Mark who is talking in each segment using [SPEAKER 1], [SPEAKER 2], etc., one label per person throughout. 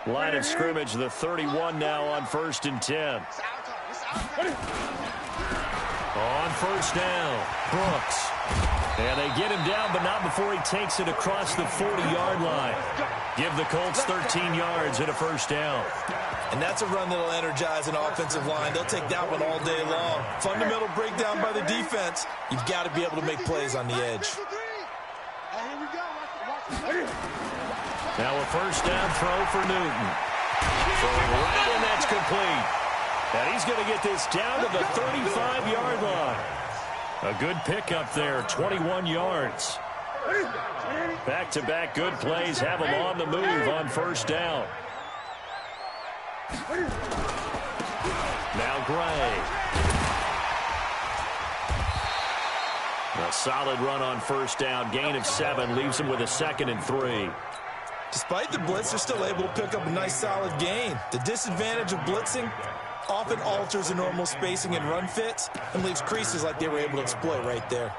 [SPEAKER 1] Line of scrimmage, the 31 now on 1st and 10. On 1st down, Brooks. And they get him down, but not before he takes it across the 40-yard line. Give the Colts 13 yards and a 1st down.
[SPEAKER 2] And that's a run that'll energize an offensive line. They'll take that one all day long. Fundamental breakdown by the defense. You've got to be able to make plays on the edge.
[SPEAKER 1] Now a 1st down throw for Newton. Throwing right in, that's complete. And he's going to get this down to the 35-yard line. A good pickup there, 21 yards. Back-to-back good plays have him on the move on 1st down. Now Gray. A solid run on 1st down. Gain of 7 leaves him with a 2nd and 3.
[SPEAKER 2] Despite the blitz, they're still able to pick up a nice solid gain. The disadvantage of blitzing often alters the normal spacing and run fits and leaves creases like they were able to exploit right there.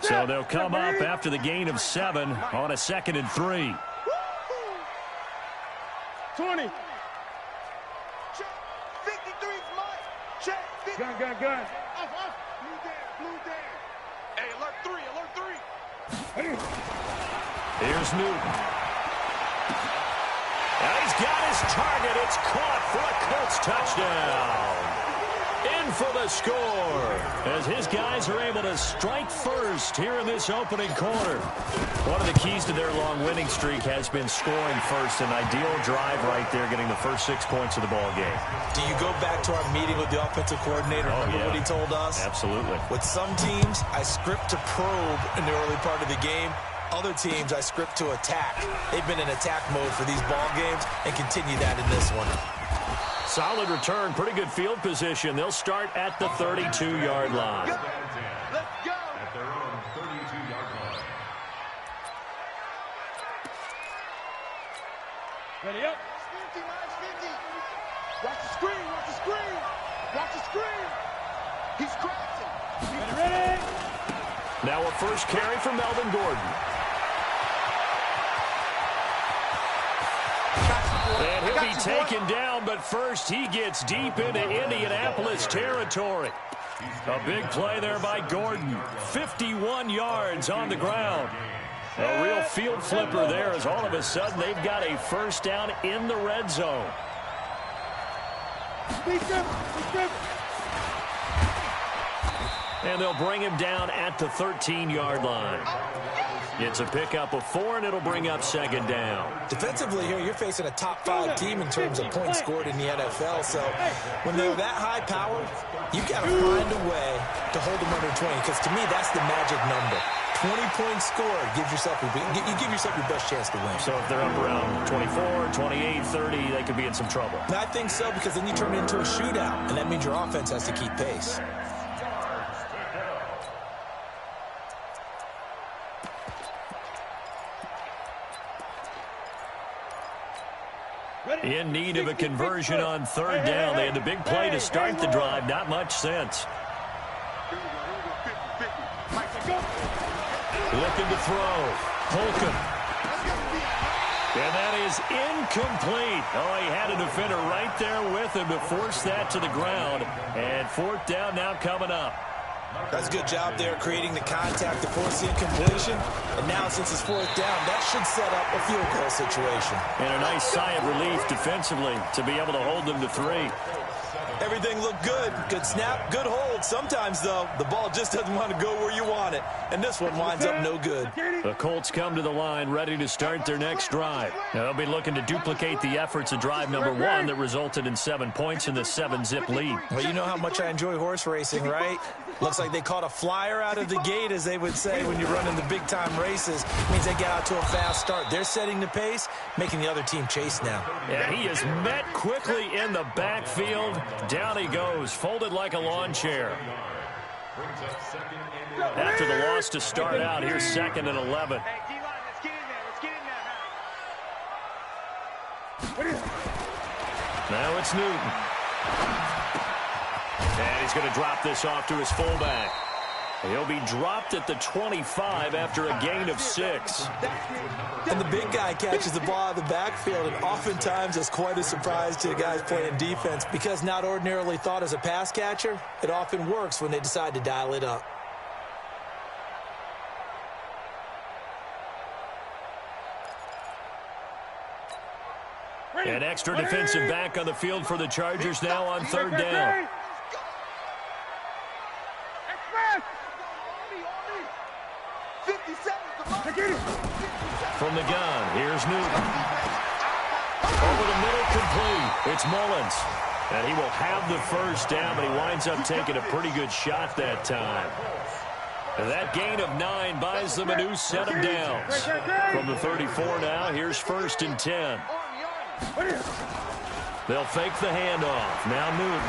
[SPEAKER 1] So they'll come up after the gain of 7 on a 2nd and 3.
[SPEAKER 3] 20. Check. 53's mine. Check. Gun. Off. Blue down. Hey, alert 3.
[SPEAKER 1] Here's Newton. And he's got his target. It's caught for a Colts touchdown. In for the score as his guys are able to strike first here in this opening quarter. One of the keys to their long winning streak has been scoring first. An ideal drive right there, getting the first 6 points of the ball game.
[SPEAKER 2] Do you go back to our meeting with the offensive coordinator? Remember what he told us?
[SPEAKER 1] Absolutely.
[SPEAKER 2] With some teams, I script to probe in the early part of the game. Other teams, I script to attack. They've been in attack mode for these ball games and continue that in this one.
[SPEAKER 1] Solid return, pretty good field position. They'll start at the 32-yard line.
[SPEAKER 3] Let's go.
[SPEAKER 4] At their own 32-yard line.
[SPEAKER 3] Ready up. 50, minus 50. Watch the screen. Watch the screen. He's crossing. Ready.
[SPEAKER 1] Now a first carry for Melvin Gordon. And he'll be taken down, but first he gets deep into Indianapolis territory. A big play there by Gordon. 51 yards on the ground. A real field flipper there as all of a sudden they've got a 1st down in the red zone. And they'll bring him down at the 13-yard line. It's a pickup of 4, and it'll bring up 2nd down.
[SPEAKER 2] Defensively here, you're facing a top 5 team in terms of points scored in the NFL. So when they're that high powered, you got to find a way to hold them under 20. Because to me, that's the magic number. 20 points scored gives yourself you give yourself your best chance to win.
[SPEAKER 1] So if they're up around 24, 28, 30, they could be in some trouble.
[SPEAKER 2] And I think so, because then you turn it into a shootout, and that means your offense has to keep pace.
[SPEAKER 1] In need of a conversion on 3rd down. They had the big play to start the drive. Not much sense. Looking to throw. Holcomb. And that is incomplete. Oh, he had a defender right there with him to force that to the ground. And 4th down now coming up.
[SPEAKER 2] That's a good job there creating the contact to force the incompletion. And now since it's 4th down, that should set up a field goal situation.
[SPEAKER 1] And a nice sigh of relief defensively to be able to hold them to 3.
[SPEAKER 2] Everything looked good. Good snap, good hold. Sometimes, though, the ball just doesn't want to go where you want it. And this one winds up no good.
[SPEAKER 1] The Colts come to the line ready to start their next drive. Now, they'll be looking to duplicate the efforts of drive number 1 that resulted in 7 points in the 7-zip lead.
[SPEAKER 2] Well, you know how much I enjoy horse racing, right? Looks like they caught a flyer out of the gate, as they would say when you're running the big-time races. It means they get out to a fast start. They're setting the pace, making the other team chase now.
[SPEAKER 1] Yeah, he is met quickly in the backfield. Down he goes, folded like a lawn chair. After the loss to start out, here's 2nd and 11. Now it's Newton. And he's going to drop this off to his fullback. He'll be dropped at the 25 after a gain of 6.
[SPEAKER 2] And the big guy catches the ball out of the backfield, and oftentimes it's quite a surprise to the guys playing defense because not ordinarily thought as a pass catcher, it often works when they decide to dial it up.
[SPEAKER 1] An extra defensive back on the field for the Chargers now on 3rd down. From the gun, here's Newton. Over the middle, complete. It's Mullins. And he will have the 1st down, but he winds up taking a pretty good shot that time. And that gain of 9 buys them a new set of downs. From the 34 now, here's 1st and 10. They'll fake the handoff. Now Newton.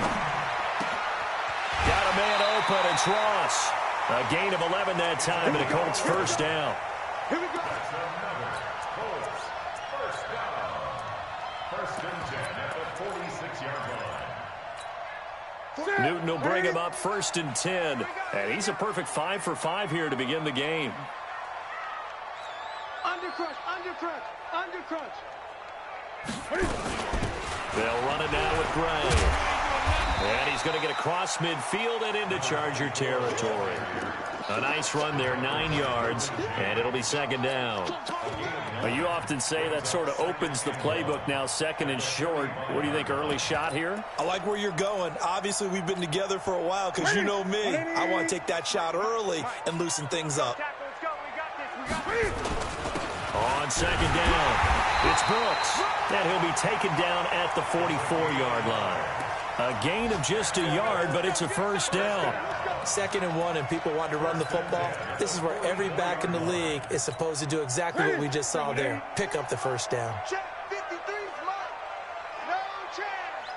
[SPEAKER 1] Got a man open. It's Ross. A gain of 11 that time, and a Colts 1st down.
[SPEAKER 3] Here we go.
[SPEAKER 4] First down. 1st and 10 at the 46-yard line.
[SPEAKER 1] Newton will bring him up 1st and 10. And he's a perfect 5 for 5 here to begin the game.
[SPEAKER 3] Undercrush, undercrush, undercrush.
[SPEAKER 1] They'll run it now with Gray. And he's going to get across midfield and into Charger territory. A nice run there, 9 yards, and it'll be 2nd down. Well, you often say that sort of opens the playbook now, 2nd and short. What do you think, early shot here?
[SPEAKER 2] I like where you're going. Obviously, we've been together for a while because you know me. I want to take that shot early and loosen things up.
[SPEAKER 1] On 2nd down, it's Brooks. And he'll be taken down at the 44-yard line. A gain of just a yard, but it's a 1st down.
[SPEAKER 2] 2nd and 1, and people want to run the football. This is where every back in the league is supposed to do exactly what we just saw there. Pick up the 1st down.
[SPEAKER 3] Check 53's mark. No chance.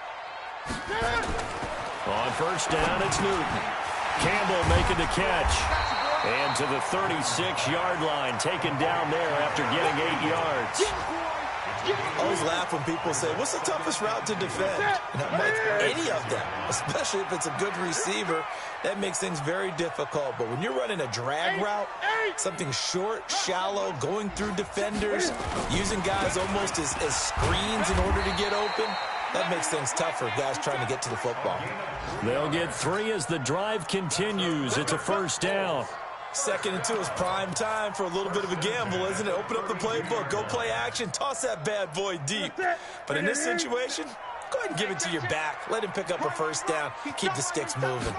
[SPEAKER 1] On 1st down, it's Newton. Campbell making the catch. And to the 36-yard line, taken down there after getting 8 yards.
[SPEAKER 2] I always laugh when people say, what's the toughest route to defend? And I'm like, any of them, especially if it's a good receiver, that makes things very difficult. But when you're running a drag route, something short, shallow, going through defenders, using guys almost as screens in order to get open, that makes things tougher, guys trying to get to the football.
[SPEAKER 1] They'll get 3 as the drive continues. It's a 1st down.
[SPEAKER 2] 2nd and 2 is prime time for a little bit of a gamble, isn't it? Open up the playbook, go play action, toss that bad boy deep. But in this situation, go ahead and give it to your back. Let him pick up a 1st down. Keep the sticks moving.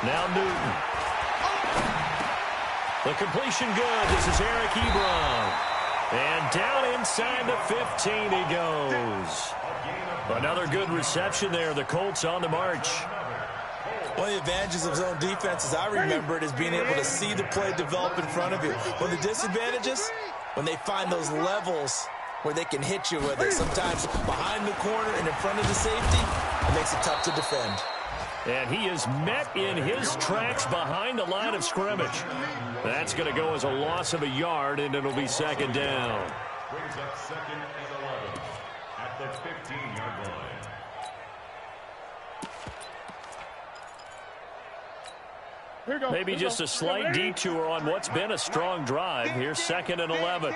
[SPEAKER 1] Now Newton. The completion good. This is Eric Ebron. And down inside the 15 he goes. Another good reception there. The Colts on the march.
[SPEAKER 2] One of the advantages of zone defense, as I remember it, is being able to see the play develop in front of you. One of the disadvantages, when they find those levels where they can hit you with it, sometimes behind the corner and in front of the safety, it makes it tough to defend.
[SPEAKER 1] And he is met in his tracks behind the line of scrimmage. That's going to go as a loss of a yard, and it'll be 2nd down.
[SPEAKER 4] Brings up 2nd and 11 at the 15-yard line.
[SPEAKER 1] Maybe just a slight detour on what's been a strong drive. Here's 2nd and 11.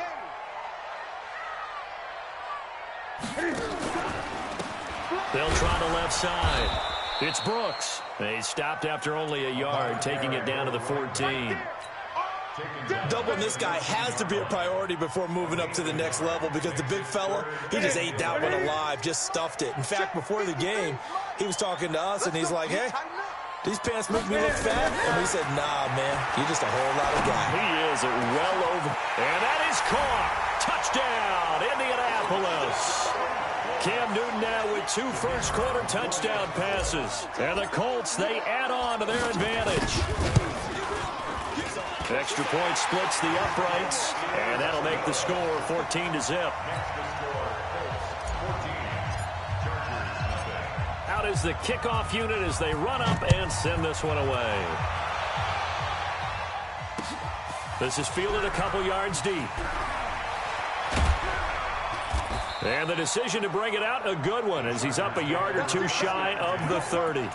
[SPEAKER 1] They'll try the left side. It's Brooks. They stopped after only a yard, taking it down to the 14.
[SPEAKER 2] Doubling this guy has to be a priority before moving up to the next level because the big fella, he just ate that one alive, just stuffed it. In fact, before the game, he was talking to us, and he's like, hey, these pants make me look fat? And we said, nah, man, you're just a whole lot of guy.
[SPEAKER 1] He is well over. And that is caught. Touchdown, Indianapolis. Cam Newton now with 2 first-quarter touchdown passes. And the Colts, they add on to their advantage. Extra point splits the uprights, and that'll make the score 14-0. Out is the kickoff unit as they run up and send this one away. This is fielded a couple yards deep. And the decision to bring it out, a good one, as he's up a yard or 2 shy of the 30.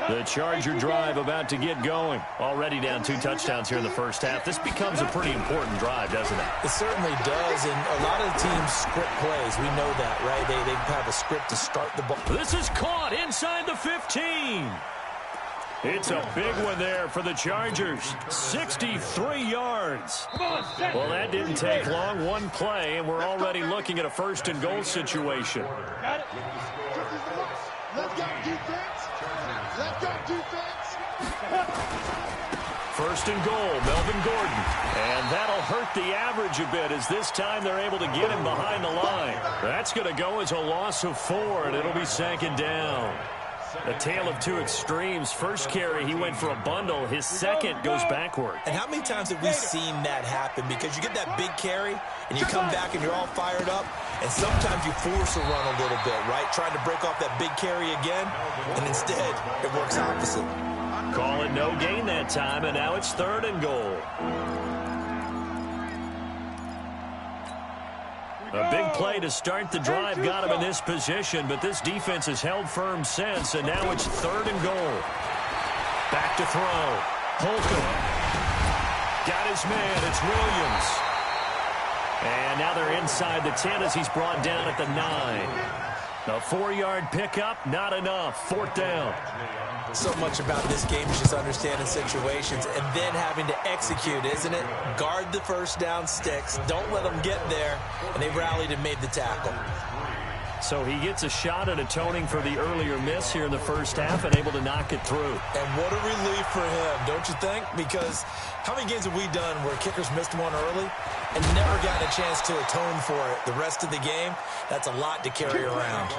[SPEAKER 1] The Charger drive about to get going. Already down 2 touchdowns here in the first half. This becomes a pretty important drive, doesn't it?
[SPEAKER 2] It certainly does, and a lot of the teams script plays. We know that, right? They have a script to start the ball.
[SPEAKER 1] This is caught inside the 15. It's a big one there for the Chargers. 63 yards. Well, that didn't take long. One play, and we're already looking at a first-and-goal situation.
[SPEAKER 3] Got it. Let's go, defense. Let's go, defense.
[SPEAKER 1] First and goal, Melvin Gordon. And that'll hurt the average a bit as this time they're able to get him behind the line. That's going to go as a loss of 4, and it'll be second down. A tale of two extremes. First carry, he went for a bundle. His second goes backward.
[SPEAKER 2] And how many times have we seen that happen? Because you get that big carry, and you come back and you're all fired up, and sometimes you force a run a little bit, right? Trying to break off that big carry again, and instead it works opposite.
[SPEAKER 1] Call it no gain that time, and now it's third and goal. A big play to start the drive got him in this position, but this defense has held firm since, and now it's third and goal. Back to throw. Holcomb. Got his man. It's Williams. And now they're inside the 10 as he's brought down at the 9. A 4-yard pickup, not enough. Fourth down.
[SPEAKER 2] So much about this game is just understanding situations and then having to execute, isn't it? Guard the first down sticks. Don't let them get there. And they rallied and made the tackle.
[SPEAKER 1] So he gets a shot at atoning for the earlier miss here in the first half and able to knock it through.
[SPEAKER 2] And what a relief for him, don't you think? Because how many games have we done where kickers missed one early and never gotten a chance to atone for it the rest of the game? That's a lot to carry around.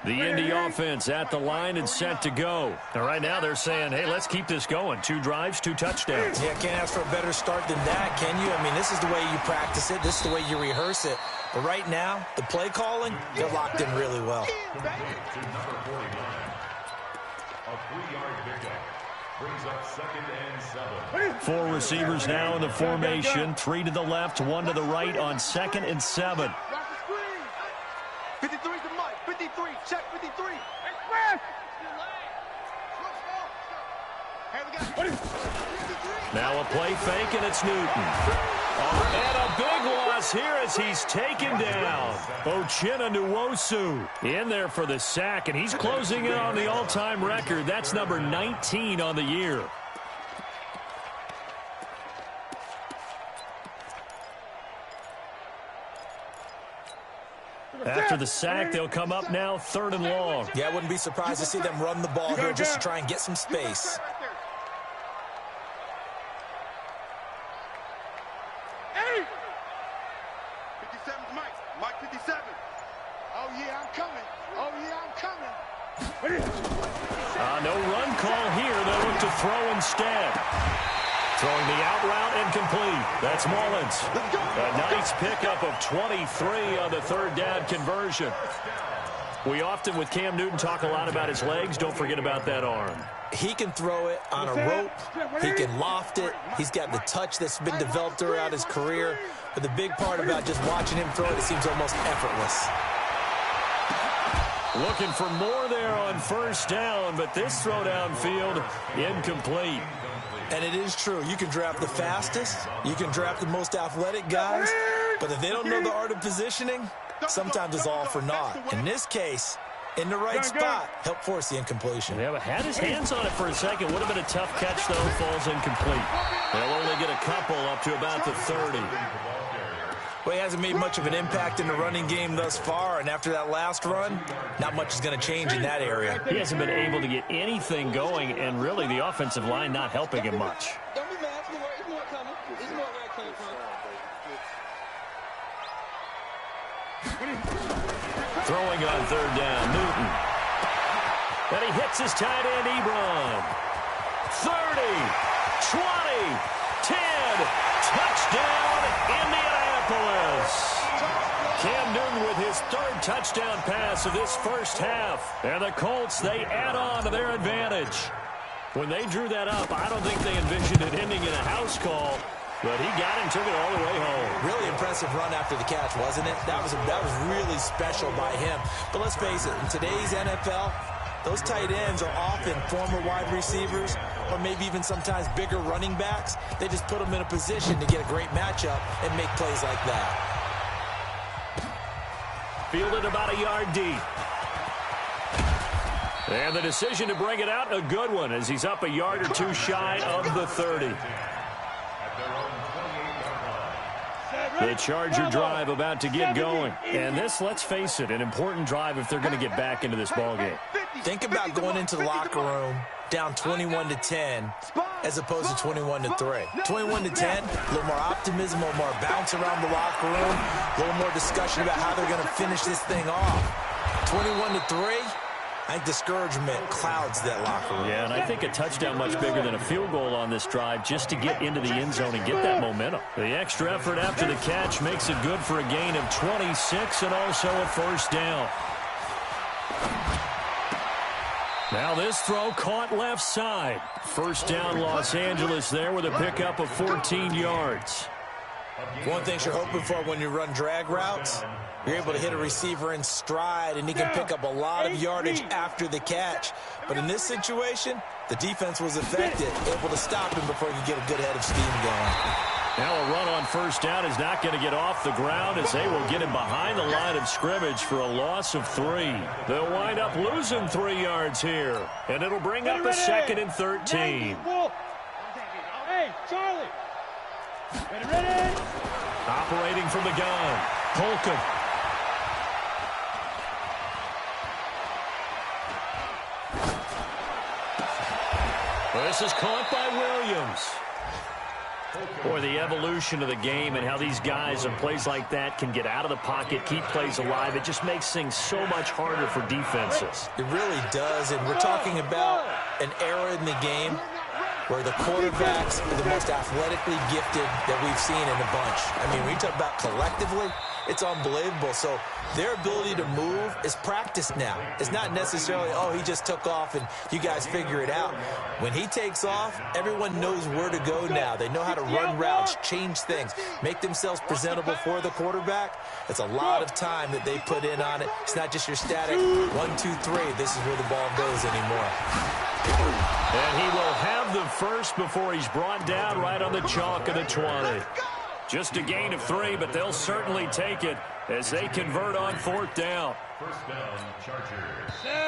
[SPEAKER 1] The Indy offense at the line and set to go. And right now they're saying, hey, let's keep this going. 2 drives, 2 touchdowns.
[SPEAKER 2] Yeah, can't ask for a better start than that, can you? I mean, this is the way you practice it. This is the way you rehearse it. But right now, the play calling, they're locked in really well.
[SPEAKER 4] To number 49. A 3-yard pickup brings up second and 7.
[SPEAKER 1] 4 receivers now in the formation. 3 to the left, 1 to the right on second and 7.
[SPEAKER 3] Watch the screen. 53 to Mike. 53. Check 53. Hey, we got 53.
[SPEAKER 1] Now a play fake, and it's Newton. And a big loss here as he's taken down. Uchenna Nwosu in there for the sack, and he's closing in on the all-time record. That's number 19 on the year. After the sack, they'll come up now 3rd and long.
[SPEAKER 2] Yeah, I wouldn't be surprised to see them run the ball here just to try and get some space.
[SPEAKER 3] Hey! 57 Mike. Mike 57. Oh, yeah, I'm coming. Oh, yeah, I'm coming.
[SPEAKER 1] No run call here. They'll look to throw instead. Throwing the out route incomplete. That's Mullins. A nice pickup of 23 on the 3rd down conversion. We often, with Cam Newton, talk a lot about his legs. Don't forget about that arm.
[SPEAKER 2] He can throw it on a rope. He can loft it. He's got the touch that's been developed throughout his career. But the big part about just watching him throw it, it seems almost effortless.
[SPEAKER 1] Looking for more there on 1st down, but this throw downfield, incomplete.
[SPEAKER 2] And it is true. You can draft the fastest. You can draft the most athletic guys. But if they don't know the art of positioning, sometimes it's all for naught. In this case, in the right spot, help force the incompletion.
[SPEAKER 1] Yeah, but had his hands on it for a second. Would have been a tough catch, though. Falls incomplete. They'll only get a couple up to about the 30.
[SPEAKER 2] Well, he hasn't made much of an impact in the running game thus far, and after that last run, not much is going to change in that area.
[SPEAKER 1] He hasn't been able to get anything going, and really the offensive line not helping him much.
[SPEAKER 5] Don't be mad. It's more coming. It's more where it came from.
[SPEAKER 1] Throwing on 3rd down, Newton. And he hits his tight end, Ebron. 30, 20, 10, touchdown, Indianapolis. Cam Newton with his third touchdown pass of this first half. And the Colts, they add on to their advantage. When they drew that up, I don't think they envisioned it ending in a house call. But he got it and took it all the way home.
[SPEAKER 2] Really impressive run after the catch, wasn't it? That was really special by him. But let's face it, in today's NFL, those tight ends are often former wide receivers or maybe even sometimes bigger running backs. They just put them in a position to get a great matchup and make plays like that.
[SPEAKER 1] Fielded about a yard deep. And the decision to bring it out, a good one, as he's up a yard or two shy of the 30. The Charger drive about to get going. And this, let's face it, an important drive if they're going to get back into this ballgame.
[SPEAKER 2] Think about going into the locker room down 21-10 as opposed to 21-3. 21-10, a little more optimism, a little more bounce around the locker room, a little more discussion about how they're going to finish this thing off. 21-3, I think discouragement clouds that locker room.
[SPEAKER 1] Yeah, and I think a touchdown much bigger than a field goal on this drive just to get into the end zone and get that momentum. The extra effort after the catch makes it good for a gain of 26 and also a first down. Now this throw caught left side. First down Los Angeles there with a pickup of 14 yards.
[SPEAKER 2] One thing you're hoping for when you run drag routes, you're able to hit a receiver in stride, and he can pick up a lot of yardage after the catch. But in this situation, the defense was effective, able to stop him before he could get a good head of steam going.
[SPEAKER 1] Now a run on first down is not going to get off the ground as they will get him behind the line of scrimmage for a loss of 3. They'll wind up losing 3 yards here, and it'll bring up a 2nd and 13.
[SPEAKER 5] Hey, Charlie. Ready.
[SPEAKER 1] Operating from the gun, Holcomb. This is caught by Williams. Boy, the evolution of the game and how these guys on plays like that can get out of the pocket, keep plays alive, it just makes things so much harder for defenses.
[SPEAKER 2] It really does, and we're talking about an era in the game where the quarterbacks are the most athletically gifted that we've seen in a bunch. I mean, when you talk about collectively, it's unbelievable. So their ability to move is practiced now. It's not necessarily, oh, he just took off and you guys figure it out. When he takes off, everyone knows where to go now. They know how to run routes, change things, make themselves presentable for the quarterback. It's a lot of time that they put in on it. It's not just your static 1, 2, 3. This is where the ball goes anymore.
[SPEAKER 1] And he will have the first before he's brought down right on the chalk of the 20. Just a gain of 3, but they'll certainly take it as they convert on 4th down.
[SPEAKER 4] First down, Chargers.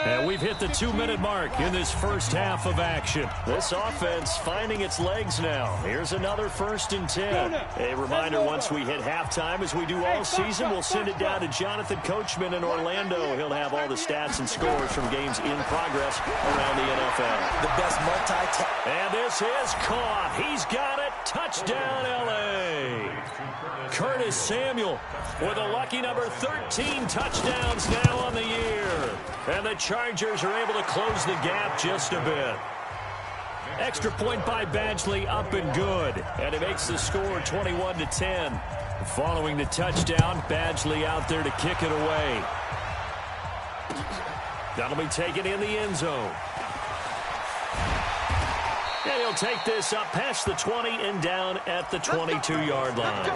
[SPEAKER 1] And we've hit the 2-minute mark in this first half of action. This offense finding its legs now. Here's another 1st and 10. A reminder, once we hit halftime, as we do all season, we'll send it down to Jonathan Coachman in Orlando. He'll have all the stats and scores from games in progress around the NFL.
[SPEAKER 2] The best
[SPEAKER 1] And this is caught. He's got it. Touchdown, L.A. Curtis Samuel with a lucky number 13 touchdowns now on the year. And the Chargers are able to close the gap just a bit. Extra point by Badgley up and good. And it makes the score 21-10. Following the touchdown, Badgley out there to kick it away. That'll be taken in the end zone. And he'll take this up past the 20 and down at the 22-yard line.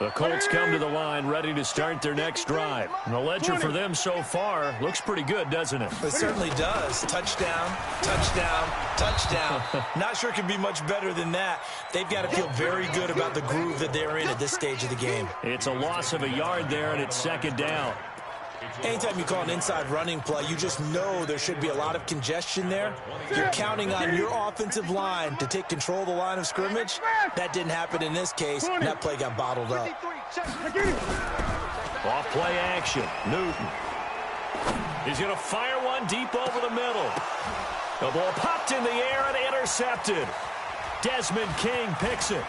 [SPEAKER 1] The Colts come to the line ready to start their next drive. And the ledger for them so far looks pretty good, doesn't it?
[SPEAKER 2] It certainly does. Touchdown, touchdown, touchdown. Not sure it can be much better than that. They've got to feel very good about the groove that they're in at this stage of the game.
[SPEAKER 1] It's a loss of a yard there, and it's 2nd down.
[SPEAKER 2] Anytime you call an inside running play, you just know there should be a lot of congestion there. You're counting on your offensive line to take control of the line of scrimmage. That didn't happen in this case. That play got bottled up.
[SPEAKER 1] Off play action. Newton. He's going to fire one deep over the middle. The ball popped in the air and intercepted. Desmond King picks it.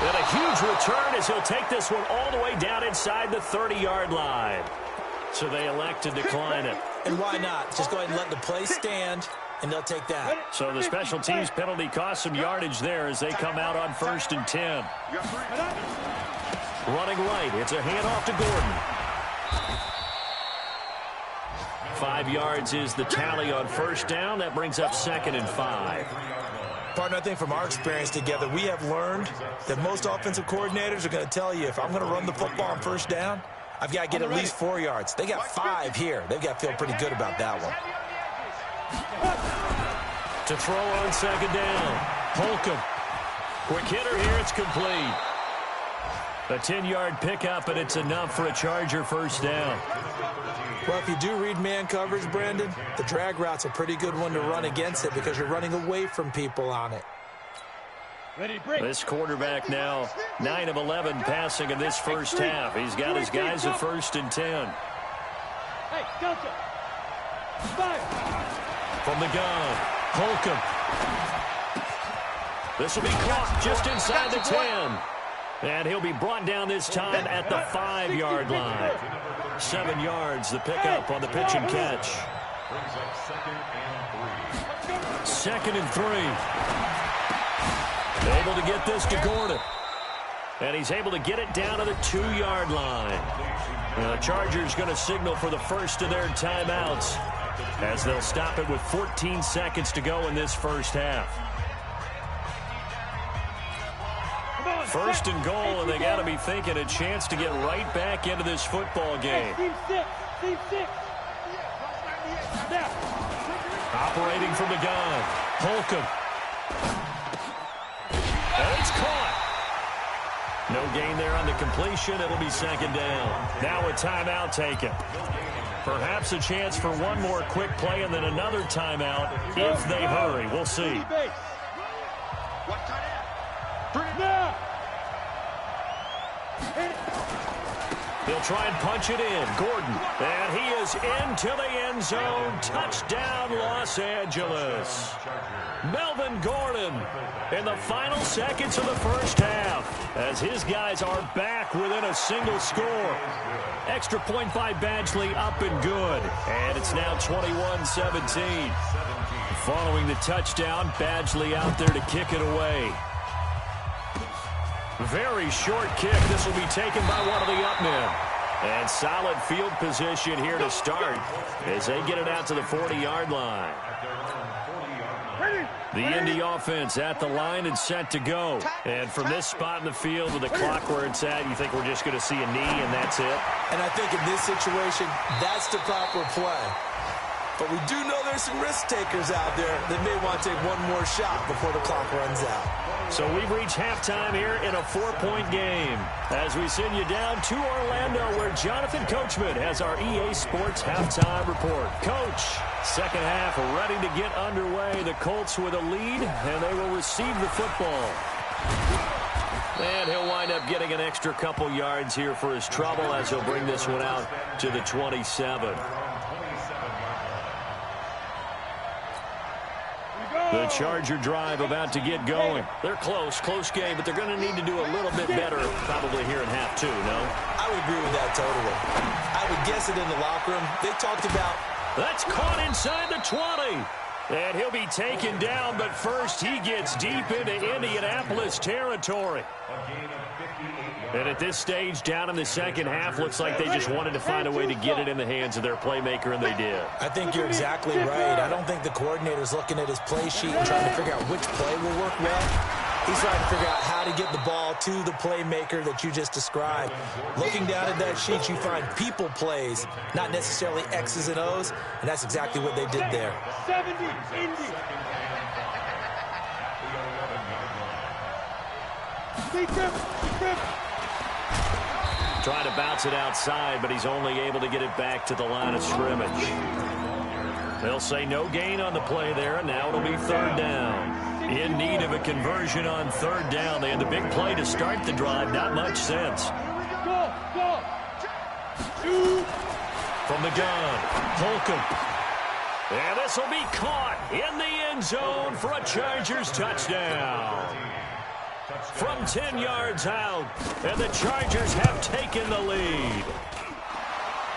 [SPEAKER 1] And a huge return as he'll take this one all the way down inside the 30-yard line. So they elect to decline it.
[SPEAKER 2] And why not? Just go ahead and let the play stand. and they'll take that.
[SPEAKER 1] So the special teams penalty cost some yardage there as they come out on 1st and 10. Running right, it's a handoff to Gordon. 5 yards is the tally on 1st down. That brings up 2nd and 5.
[SPEAKER 2] Partner, I think from our experience together, we have learned that most offensive coordinators are going to tell you, if I'm going to run the football on 1st down, I've got to get at least 4 yards. They got 5 here. They've got to feel pretty good about that one.
[SPEAKER 1] To throw on 2nd down. Holcomb. Quick hitter here. It's complete. A 10-yard pickup, and it's enough for a Charger 1st down.
[SPEAKER 2] Well, if you do read man coverage, Brandon, the drag route's a pretty good one to run against it because you're running away from people on it.
[SPEAKER 1] This quarterback now 9 of 11 passing in this 1st half. He's got his guys at 1st and 10.
[SPEAKER 5] Hey, Delta. 5.
[SPEAKER 1] From the gun, Holcomb. This will be caught just inside the 10. And he'll be brought down this time at the 5-yard line. 7 yards, the pickup on the pitch and catch. 2nd and 3. Able to get this to Gordon. And he's able to get it down to the 2-yard line. The Chargers going to signal for the first of their timeouts as they'll stop it with 14 seconds to go in this 1st half. 1st and goal, and they got to be thinking a chance to get right back into this football game.
[SPEAKER 5] Team 6. Team 6. Now.
[SPEAKER 1] Operating from the gun, Holcomb. And it's caught. No gain there on the completion. It'll be 2nd down. Now a timeout taken. Perhaps a chance for one more quick play and then another timeout if they hurry. We'll see.
[SPEAKER 5] Now.
[SPEAKER 1] He'll try and punch it in. Gordon. And he is into the end zone. Touchdown, Los Angeles. Melvin Gordon in the final seconds of the 1st half as his guys are back within a single score. Extra point by Badgley up and good. And it's now 21-17. Following the touchdown, Badgley out there to kick it away. Very short kick. This will be taken by one of the up men. And solid field position here to start as they get it out to the 40-yard line. The Indy offense at the line and set to go. And from this spot in the field with the clock where it's at, you think we're just going to see a knee and that's it?
[SPEAKER 2] And I think in this situation, that's the proper play. But we do know there's some risk takers out there that may want to take one more shot before the clock runs out.
[SPEAKER 1] So we've reached halftime here in a 4-point game as we send you down to Orlando where Jonathan Coachman has our EA Sports halftime report. Coach, 2nd half ready to get underway. The Colts with a lead, and they will receive the football. And he'll wind up getting an extra couple yards here for his trouble as he'll bring this one out to the 27. The Charger drive about to get going. They're close game, but they're going to need to do a little bit better probably here in half 2, no?
[SPEAKER 2] I would agree with that totally. I would guess it in the locker room. They talked about...
[SPEAKER 1] That's caught inside the 20. And he'll be taken down, but first he gets deep into Indianapolis territory. And at this stage, down in the 2nd half, looks like they just wanted to find a way to get it in the hands of their playmaker, and they did.
[SPEAKER 2] I think you're exactly right. I don't think the coordinator's looking at his play sheet and trying to figure out which play will work well. He's trying to figure out how to get the ball to the playmaker that you just described. Looking down at that sheet, you find people plays, not necessarily X's and O's, and that's exactly what they did there.
[SPEAKER 5] 70, Indy.
[SPEAKER 1] Trying to bounce it outside, but he's only able to get it back to the line of scrimmage. They'll say no gain on the play there, and now it'll be 3rd down. In need of a conversion on 3rd down. They had the big play to start the drive. Not much sense.
[SPEAKER 5] Go. Shoot.
[SPEAKER 1] From the gun, Holcomb. And this will be caught in the end zone for a Chargers touchdown. From 10 yards out, and the Chargers have taken the lead.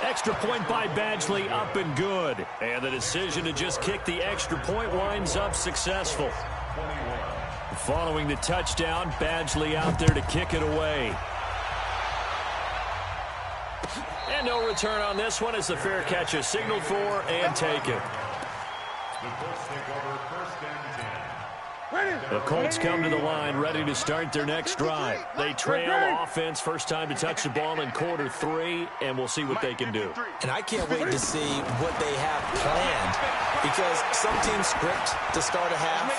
[SPEAKER 1] Extra point by Badgley, up and good. And the decision to just kick the extra point winds up successful. Following the touchdown, Badgley out there to kick it away. And no return on this one as the fair catch is signaled for and taken.
[SPEAKER 4] The Colts take over first and 10.
[SPEAKER 1] The Colts come to the line ready to start their next drive. They trail offense, first time to touch the ball in quarter 3, and we'll see what they can do.
[SPEAKER 2] And I can't wait to see what they have planned, because some teams script to start a half.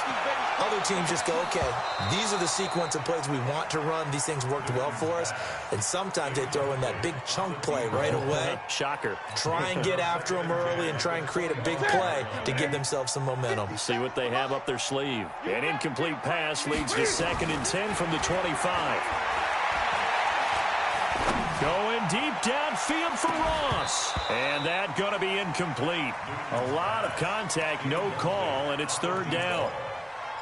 [SPEAKER 2] Other teams just go, okay, these are the sequence of plays we want to run. These things worked well for us. And sometimes they throw in that big chunk play right away.
[SPEAKER 1] Shocker.
[SPEAKER 2] Try and get after them early and try and create a big play to give themselves some momentum.
[SPEAKER 1] See what they have up their sleeve. An incomplete pass leads to 2nd and 10 from the 25. Going deep downfield for Ross. And that going to be incomplete. A lot of contact, no call, and it's 3rd down.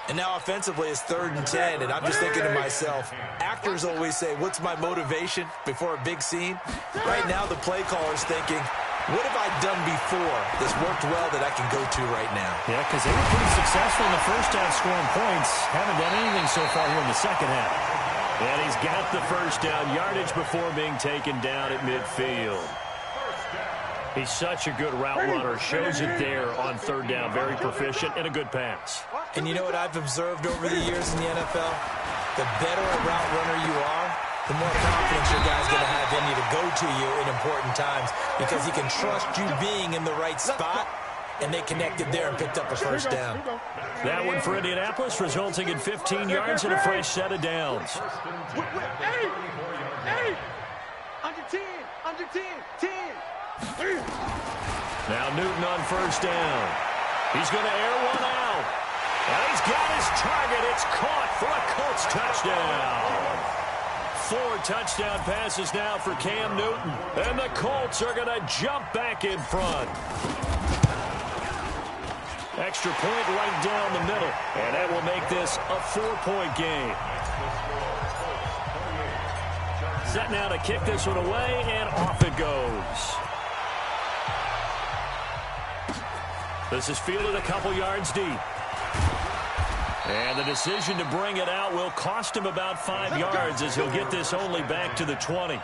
[SPEAKER 2] And now offensively it's 3rd and 10, and I'm just thinking to myself, actors always say, what's my motivation before a big scene? Right now the play caller's thinking, what have I done before that's worked well that I can go to right now?
[SPEAKER 1] Yeah, because they were pretty successful in the first half scoring points. Haven't done anything so far here in the second half. And he's got the first down yardage before being taken down at midfield. He's such a good route runner. Shows it there on 3rd down. Very proficient and a good pass.
[SPEAKER 2] And you know what I've observed over the years in the NFL? The better a route runner you are, the more confidence your guy's going to have in you to go to you in important times, because he can trust you being in the right spot, and they connected there and picked up a first down.
[SPEAKER 1] That one for Indianapolis, resulting in 15 yards and a fresh set of downs.
[SPEAKER 3] Hey! Under 10, under 10, 10.
[SPEAKER 1] Now Newton on first down. He's going to air one out. And he's got his target. It's caught for a Colts touchdown. 4 touchdown passes now for Cam Newton. And the Colts are going to jump back in front. Extra point right down the middle. And that will make this a 4-point game. Set now to kick this one away, and off it goes. This is fielded a couple yards deep. And the decision to bring it out will cost him about 5 yards, as he'll get this only back to the 20.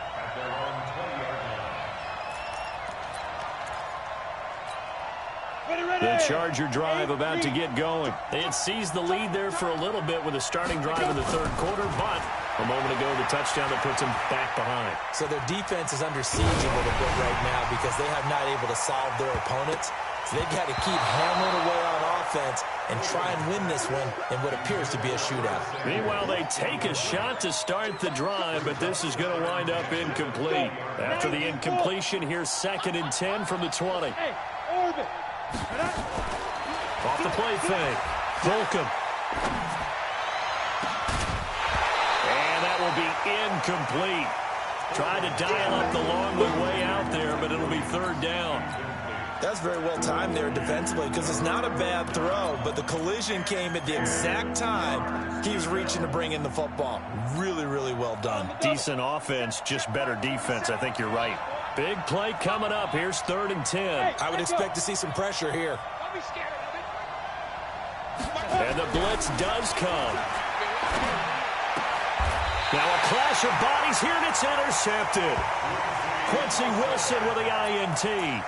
[SPEAKER 1] The Charger drive about to get going. They had seized the lead there for a little bit with a starting drive in the 3rd quarter, but a moment ago the touchdown that puts them back behind.
[SPEAKER 2] So their defense is under siege a little bit right now because they have not able to solve their opponents. So they've got to keep hammering away on offense and try and win this one in what appears to be a shootout.
[SPEAKER 1] Meanwhile, they take a shot to start the drive, but this is going to wind up incomplete. After the incompletion, here's 2nd and 10 from the 20. Off the play fake. Holcomb. And that will be incomplete. Tried to dial up the long way out there, but it'll be 3rd down.
[SPEAKER 2] That's very well timed there defensively, because it's not a bad throw, but the collision came at the exact time he was reaching to bring in the football. Really, really well done.
[SPEAKER 1] Decent offense, just better defense. I think you're right. Big play coming up. Here's 3rd and 10.
[SPEAKER 2] I would expect to see some pressure here.
[SPEAKER 1] And the blitz does come. Now a clash of bodies here, and it's intercepted. Quincy Wilson with the INT.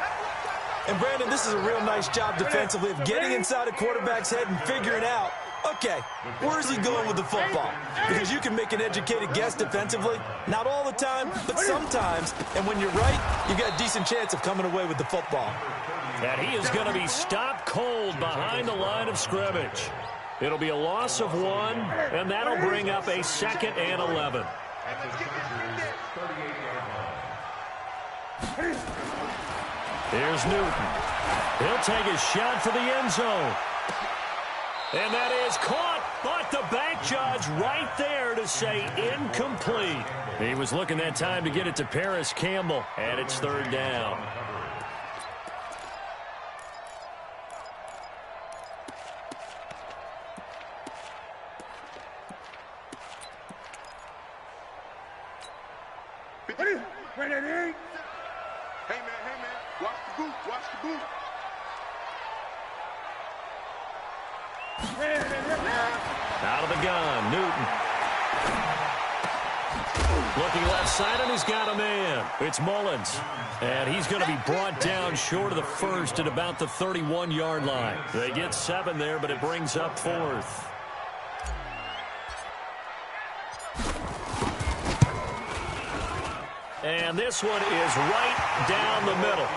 [SPEAKER 2] And, Brandon, this is a real nice job defensively of getting inside a quarterback's head and figuring out, okay, where's he going with the football? Because you can make an educated guess defensively. Not all the time, but sometimes. And when you're right, you got a decent chance of coming away with the football.
[SPEAKER 1] And he is going to be stopped cold behind the line of scrimmage. It'll be a loss of 1, and that'll bring up a 2nd and 11. Here's Newton. He'll take a shot for the end zone. And that is caught, but the back judge right there to say incomplete. He was looking that time to get it to Paris Campbell, and it's 3rd down.
[SPEAKER 3] Hey, man, watch the boot, watch the boot.
[SPEAKER 1] Out of the gun, Newton. Looking left side, and he's got a man. It's Mullins. And he's going to be brought down short of the first at about the 31-yard line. They get 7 there, but it brings up 4th. And this one is right down the middle.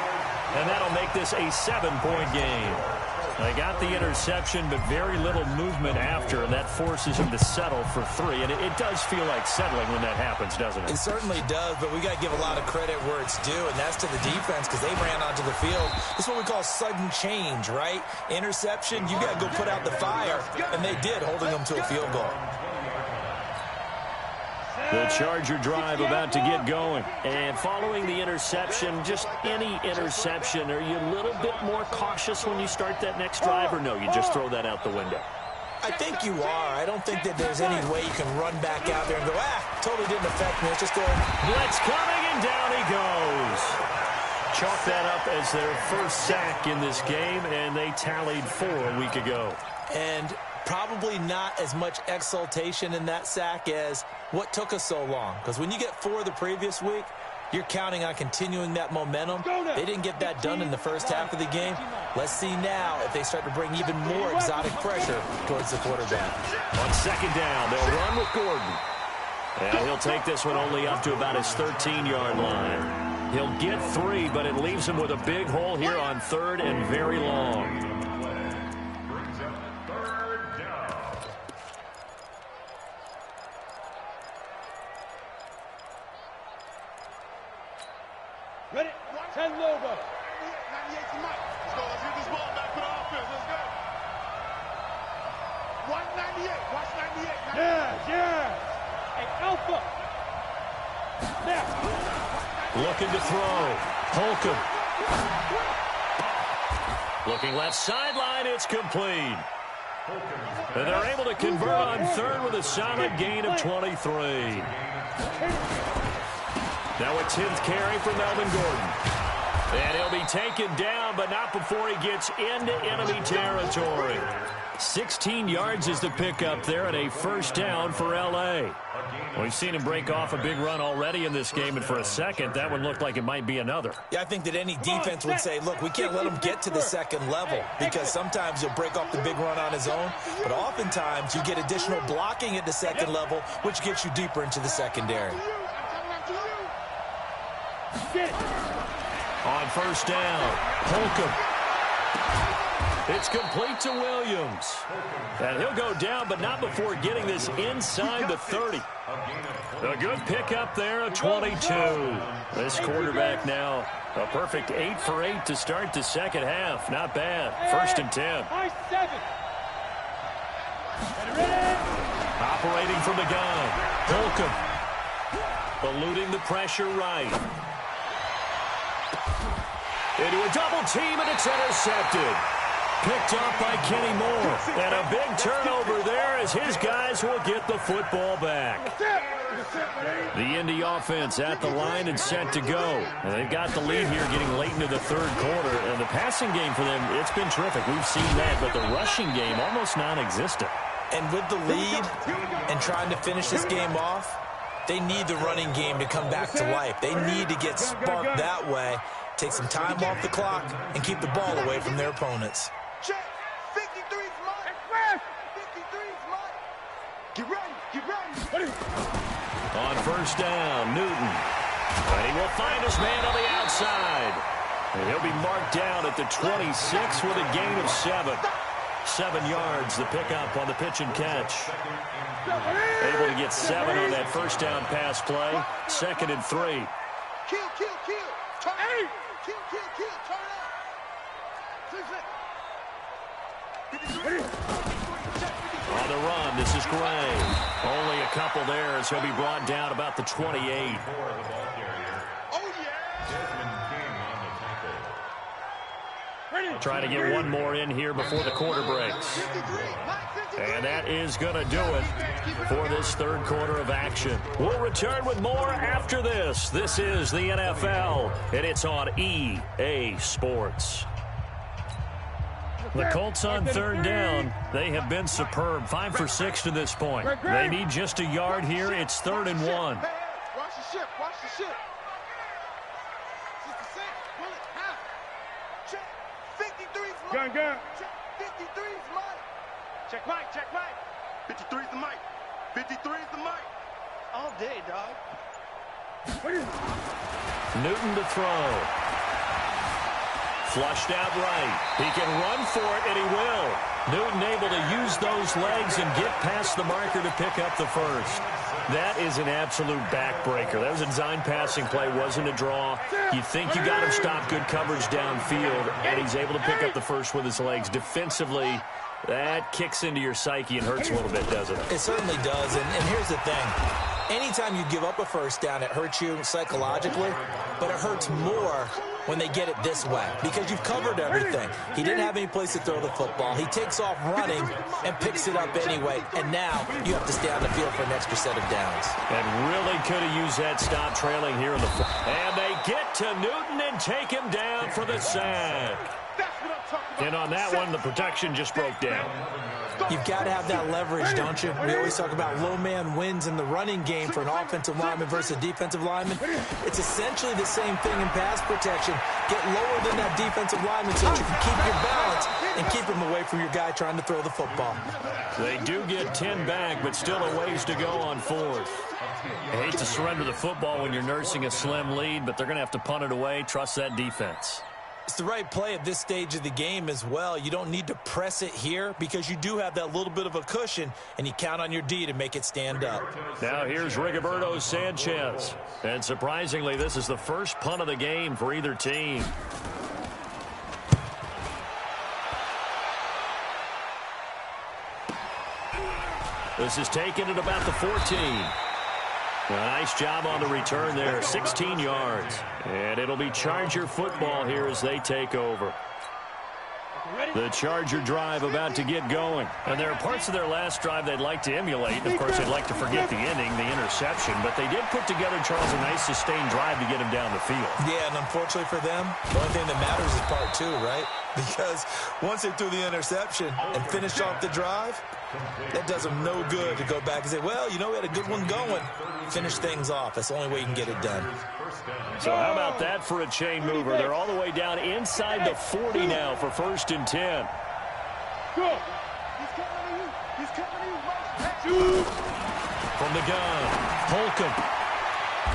[SPEAKER 1] And that'll make this a 7-point game. They got the interception, but very little movement after, and that forces him to settle for 3. And it does feel like settling when that happens, doesn't it?
[SPEAKER 2] It certainly does, but we got to give a lot of credit where it's due, and that's to the defense because they ran onto the field. This is what we call sudden change, right? Interception, you got to go put out the fire, and they did, holding them to a field goal.
[SPEAKER 1] The Charger drive about to get going. And following the interception, just any interception, are you a little bit more cautious when you start that next drive, or no, you just throw that out the window?
[SPEAKER 2] I think you are. I don't think that there's any way you can run back out there and go, totally didn't affect me. Let's just go.
[SPEAKER 1] Blitz coming, and down he goes. Chalk that up as their first sack in this game, and they tallied 4 a week ago.
[SPEAKER 2] And probably not as much exultation in that sack as what took us so long. Because when you get 4 the previous week, you're counting on continuing that momentum. They didn't get that done in the first half of the game. Let's see now if they start to bring even more exotic pressure towards the quarterback.
[SPEAKER 1] On second down, they'll run with Gordon. And he'll take this one only up to about his 13-yard line. He'll get 3, but it leaves him with a big hole here on 3rd and very long.
[SPEAKER 5] Ready? 10 logo.
[SPEAKER 3] 98 to Mike. Let's go. Let's get this ball back for the offense. Let's go. 198. Watch 98.
[SPEAKER 5] Yeah. Hey, Alpha. Now.
[SPEAKER 1] Looking to throw. Holcomb. Looking left sideline. It's complete. And they're able to convert on 3rd with a solid gain of 23. Now a 10th carry for Melvin Gordon. And he'll be taken down, but not before he gets into enemy territory. 16 yards is the pickup there, and a first down for L.A. We've seen him break off a big run already in this game, and for a second, that one looked like it might be another.
[SPEAKER 2] Yeah, I think that any defense would say, look, we can't let him get to the second level because sometimes he'll break off the big run on his own, but oftentimes you get additional blocking at the second level, which gets you deeper into the secondary.
[SPEAKER 1] On first down, Holcomb. It's complete to Williams. And he'll go down, but not before getting this inside the 30. A good pickup there, a 22. This quarterback now a perfect 8 for 8 to start the second half. Not bad. 1st and 10. Operating from the gun, Holcomb. Eluding the pressure right. Into a double team, and it's intercepted. Picked up by Kenny Moore. And a big turnover there as his guys will get the football back. The Indy offense at the line and set to go. And they've got the lead here getting late into the 3rd quarter. And the passing game for them, it's been terrific. We've seen that, but the rushing game almost non-existent.
[SPEAKER 2] And with the lead and trying to finish this game off, they need the running game to come back to life. They need to get sparked that way, take some time off the clock, and keep the ball away from their opponents.
[SPEAKER 3] Check. 53's mine. 53's mine. Get ready. Get ready.
[SPEAKER 1] On first down, Newton. And he will find his man on the outside. And he'll be marked down at the 26 with a gain of 7. 7 yards, the pickup on the pitch and catch. Able to get 7 on that first down pass play. 2nd and 3.
[SPEAKER 3] Kill. Turn it. Kill. Turn it.
[SPEAKER 1] On the run, this is Gray. Only a couple there as he'll be brought down about the 28.
[SPEAKER 3] Oh, yeah.
[SPEAKER 1] Trying to get one more in here before the quarter breaks.
[SPEAKER 3] 53.
[SPEAKER 1] And that is going to do it for this third quarter of action. We'll return with more after this. This is the NFL, and it's on EA Sports. The Colts on third down. They have been superb. 5 for 6 to this point. They need just a yard here. It's 3rd and 1.
[SPEAKER 3] Watch the ship. Watch the ship. 66. Bullet. Half. Check. 53's mine.
[SPEAKER 5] Gun.
[SPEAKER 3] Check. 53's mine.
[SPEAKER 5] Check Mike.
[SPEAKER 3] 53's the mic. 53's the mic. All day, dog.
[SPEAKER 1] Newton to throw. Flushed out right. He can run for it, and he will. Newton able to use those legs and get past the marker to pick up the first. That is an absolute backbreaker. That was a design passing play, wasn't a draw. You think you got him stopped, good coverage downfield, and he's able to pick up the first with his legs. Defensively, that kicks into your psyche and hurts a little bit, doesn't it?
[SPEAKER 2] It certainly does, and here's the thing. Anytime you give up a first down, it hurts you psychologically, but it hurts more when they get it this way because you've covered everything. He didn't have any place to throw the football. He takes off running and picks it up anyway, and now you have to stay on the field for an extra set of downs.
[SPEAKER 1] And really could have used that stop trailing here in the fourth. And they get to Newton and take him down for the sack. And on that one, the protection just broke down.
[SPEAKER 2] You've got to have that leverage, don't you? We always talk about low man wins in the running game for an offensive lineman versus a defensive lineman. It's essentially the same thing in pass protection. Get lower than that defensive lineman so that you can keep your balance and keep him away from your guy trying to throw the football.
[SPEAKER 1] They do get 10 back, but still a ways to go on fourth. I hate to surrender the football when you're nursing a slim lead, but they're going to have to punt it away. Trust that defense.
[SPEAKER 2] It's the right play at this stage of the game as well. You don't need to press it here because you do have that little bit of a cushion, and you count on your D to make it stand up.
[SPEAKER 1] Now here's Rigoberto Sanchez. And surprisingly, this is the first punt of the game for either team. This is taken at about the 14. A nice job on the return there, 16 yards. And it'll be Charger football here as they take over. The Charger drive about to get going. And there are parts of their last drive they'd like to emulate. Of course, they'd like to forget the ending, the interception. But they did put together, Charles, a nice sustained drive to get him down the field.
[SPEAKER 2] Yeah, and unfortunately for them, the only thing that matters is part 2, right? Because once they threw the interception and finished off the drive, that does them no good to go back and say, well, you know, we had a good one going. Finish things off. That's the only way you can get it done.
[SPEAKER 1] So how about that for a chain mover? They're all the way down inside the 40 now for 1st and 10.
[SPEAKER 5] Go.
[SPEAKER 3] He's coming to you.
[SPEAKER 1] From the gun, Holcomb.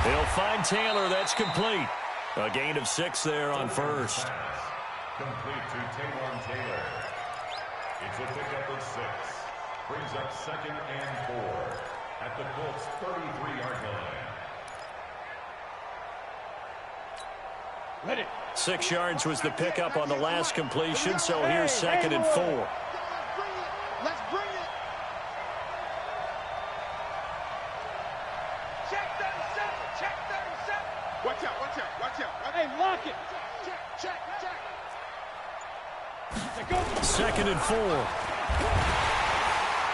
[SPEAKER 1] They'll find Taylor. That's complete. A gain of 6 there on first.
[SPEAKER 4] Complete to Taylor. It's a pickup of 6. Brings up 2nd and 4 at the Colts 33-yard line.
[SPEAKER 5] Ready.
[SPEAKER 1] 6 yards was the pickup on the last completion, so here's 2nd and 4.
[SPEAKER 3] Let's bring it. Check 37. Check 37. Watch out.
[SPEAKER 5] Hey, lock it.
[SPEAKER 3] Check.
[SPEAKER 5] Go.
[SPEAKER 1] 2nd and 4.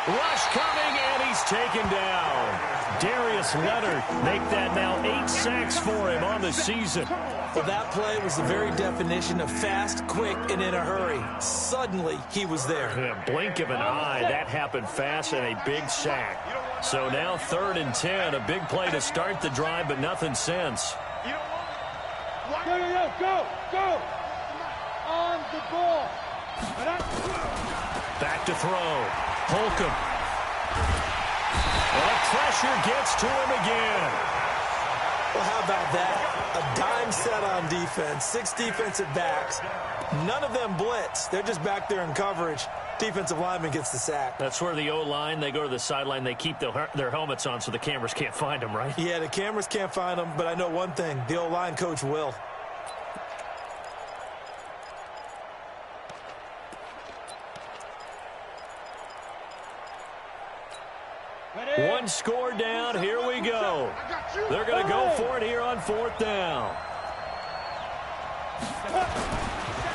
[SPEAKER 1] Rush coming, and he's taken down. Darius Leonard make that now 8 sacks for him on the season.
[SPEAKER 2] Well, that play was the very definition of fast, quick, and in a hurry. Suddenly, he was there.
[SPEAKER 1] In a blink of an eye, that happened fast and a big sack. So now 3rd and 10, a big play to start the drive, but nothing since.
[SPEAKER 5] Go. On the ball.
[SPEAKER 1] Back to throw. Holcomb. Well, pressure gets to him again.
[SPEAKER 2] Well, how about that? A dime set on defense. 6 defensive backs. None of them blitz. They're just back there in coverage. Defensive lineman gets the sack.
[SPEAKER 1] That's where the O-line, they go to the sideline, they keep their helmets on so the cameras can't find them, right?
[SPEAKER 2] Yeah, the cameras can't find them, but I know one thing. The O-line coach will.
[SPEAKER 1] One score down. Here we go. They're going to go for it here on 4th down.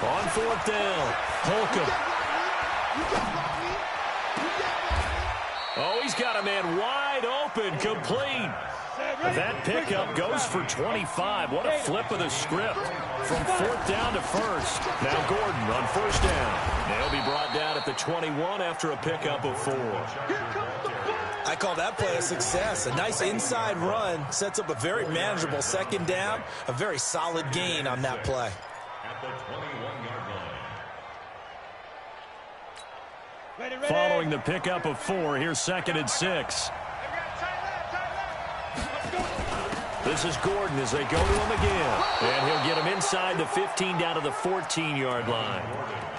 [SPEAKER 1] On 4th down, Holcomb. Oh, he's got a man wide open, complete. That pickup goes for 25. What a flip of the script from 4th down to 1st. Now Gordon on 1st down. They'll be brought down at the 21 after a pickup of 4.
[SPEAKER 2] I call that play a success. A nice inside run sets up a very manageable 2nd down. A very solid gain on that play.
[SPEAKER 4] At the 21-yard line.
[SPEAKER 1] Following the pickup of 4, here's 2nd and 6. This is Gordon as they go to him again. And he'll get him inside the 15 down to the 14-yard line.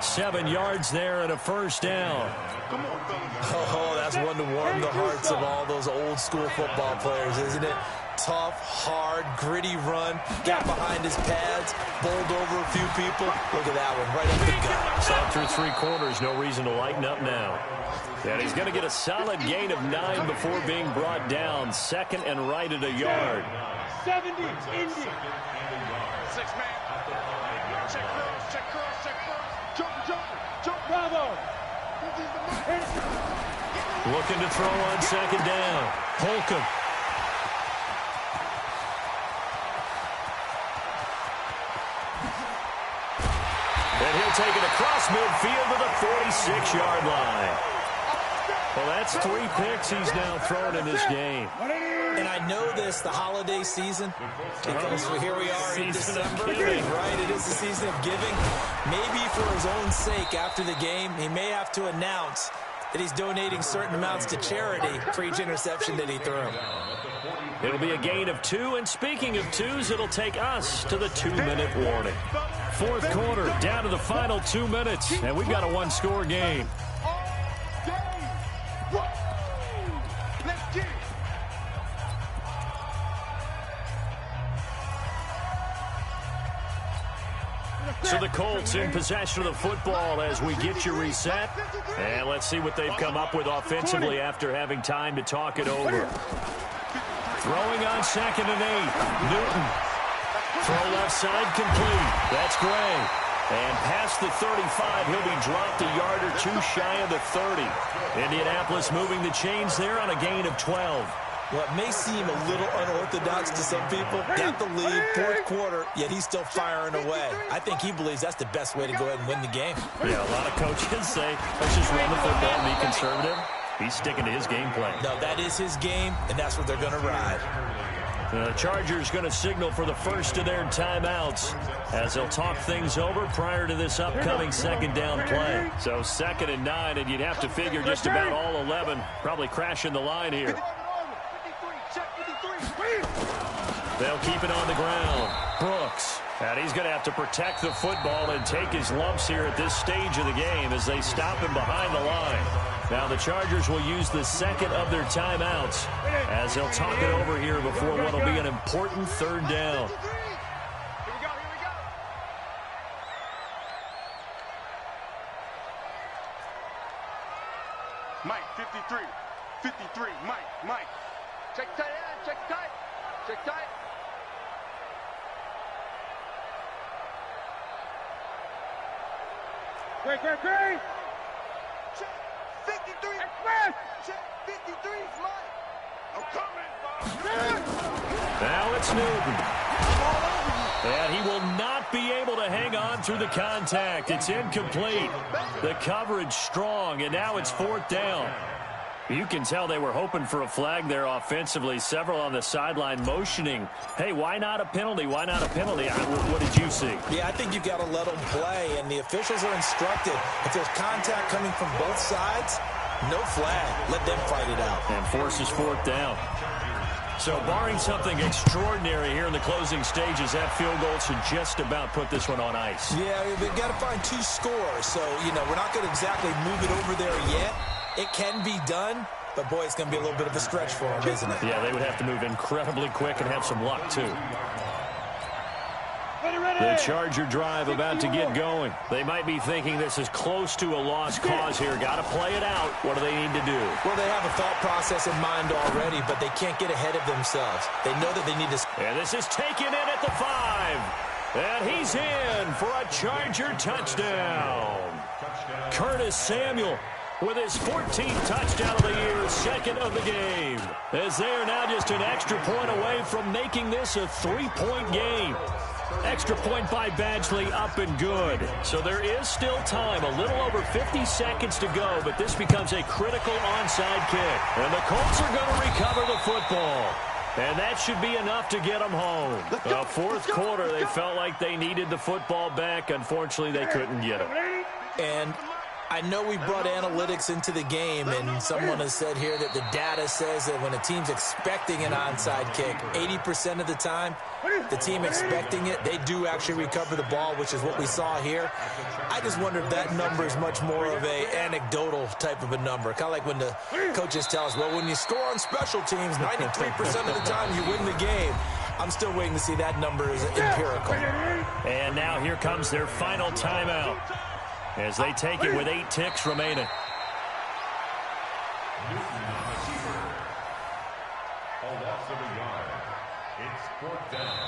[SPEAKER 1] 7 yards there and a 1st down.
[SPEAKER 2] Oh, that's one to warm the hearts of all those old school football players, isn't it? Tough, hard, gritty run. Got behind his pads, bowled over a few people. Look at that one, right up the gut.
[SPEAKER 1] So through 3 quarters, no reason to lighten up now. And he's going to get a solid gain of 9 before being brought down. 2nd and right at a yard.
[SPEAKER 5] 70, Indy. 6 man.
[SPEAKER 3] Check cross, check cross, check cross. Jump.
[SPEAKER 5] Bravo.
[SPEAKER 1] Looking to throw on 2nd down. Holcomb. And he'll take it across midfield to the 46-yard line. Well, that's 3 picks he's now thrown in this game.
[SPEAKER 2] And I know this, the holiday season, because here we are in December, right? It is the season of giving. Maybe for his own sake, after the game, he may have to announce that he's donating certain amounts to charity for each interception that he threw.
[SPEAKER 1] It'll be a gain of 2, and speaking of 2s, it'll take us to the 2-minute warning. 4th quarter, down to the final 2 minutes, and we've got a 1-score game.
[SPEAKER 3] Let's get it.
[SPEAKER 1] So the Colts in possession of the football as we get you reset. And let's see what they've come up with offensively after having time to talk it over. Throwing on 2nd and 8. Newton. Throw left side complete. That's Gray. And past the 35, he'll be dropped a yard or 2 shy of the 30. Indianapolis moving the chains there on a gain of 12.
[SPEAKER 2] What may seem a little unorthodox to some people, got the lead, 4th quarter, yet he's still firing away. I think he believes that's the best way to go ahead and win the game.
[SPEAKER 1] Yeah, a lot of coaches say, let's just run the football and be conservative. He's sticking to his game plan.
[SPEAKER 2] No, that is his game, and that's what they're going to ride.
[SPEAKER 1] The Chargers going to signal for the first of their timeouts as they'll talk things over prior to this upcoming 2nd down play. So 2nd and 9, and you'd have to figure just about all 11 probably crashing the line here. They'll keep it on the ground. Brooks. And he's going to have to protect the football and take his lumps here at this stage of the game as they stop him behind the line. Now the Chargers will use the 2nd of their timeouts as they'll talk it over here before what will be an important 3rd down.
[SPEAKER 3] Here we go. Mike, 53. 53, Mike. Check tight end, check tight. Check tight.
[SPEAKER 5] Great.
[SPEAKER 3] Check 53.
[SPEAKER 5] Express.
[SPEAKER 3] Check 53, Mike. I'm coming.
[SPEAKER 1] Now it's Newton. And he will not be able to hang on through the contact. It's incomplete. The coverage strong, and now it's 4th down. You can tell they were hoping for a flag there offensively. Several on the sideline motioning, hey, why not a penalty? Why not a penalty? What did you see?
[SPEAKER 2] Yeah, I think you've got to let them play, and the officials are instructed. If there's contact coming from both sides, no flag. Let them fight it out.
[SPEAKER 1] And forces 4th down. So barring something extraordinary here in the closing stages, that field goal should just about put this one on ice.
[SPEAKER 2] Yeah, they've got to find 2 scores. So, we're not going to exactly move it over there yet. It can be done, but, boy, it's going to be a little bit of a stretch for them, isn't it?
[SPEAKER 1] Yeah, they would have to move incredibly quick and have some luck, too. The Charger drive about to get going. They might be thinking this is close to a lost cause here. Got to play it out. What do they need to do?
[SPEAKER 2] Well, they have a thought process in mind already, but they can't get ahead of themselves. They know that they need to...
[SPEAKER 1] And this is taken in at the 5. And he's in for a Charger touchdown. Curtis Samuel with his 14th touchdown of the year, second of the game, as they are now just an extra point away from making this a 3-point game. Extra point by Badgley, up and good. So there is still time, a little over 50 seconds to go, but this becomes a critical onside kick. And the Colts are going to recover the football. And that should be enough to get them home. Fourth quarter, they felt like they needed the football back. Unfortunately, they couldn't get it.
[SPEAKER 2] And I know we brought analytics into the game, and someone has said here that the data says that when a team's expecting an onside kick, 80% of the time, the team expecting it, they do actually recover the ball, which is what we saw here. I just wonder if that number is much more of a anecdotal type of a number. Kind of like when the coaches tell us, well, when you score on special teams, 93% of the time you win the game. I'm still waiting to see that number is empirical.
[SPEAKER 1] And now here comes their final timeout, as they take it with 8 ticks remaining.
[SPEAKER 4] A loss of a yard. It's 4th down.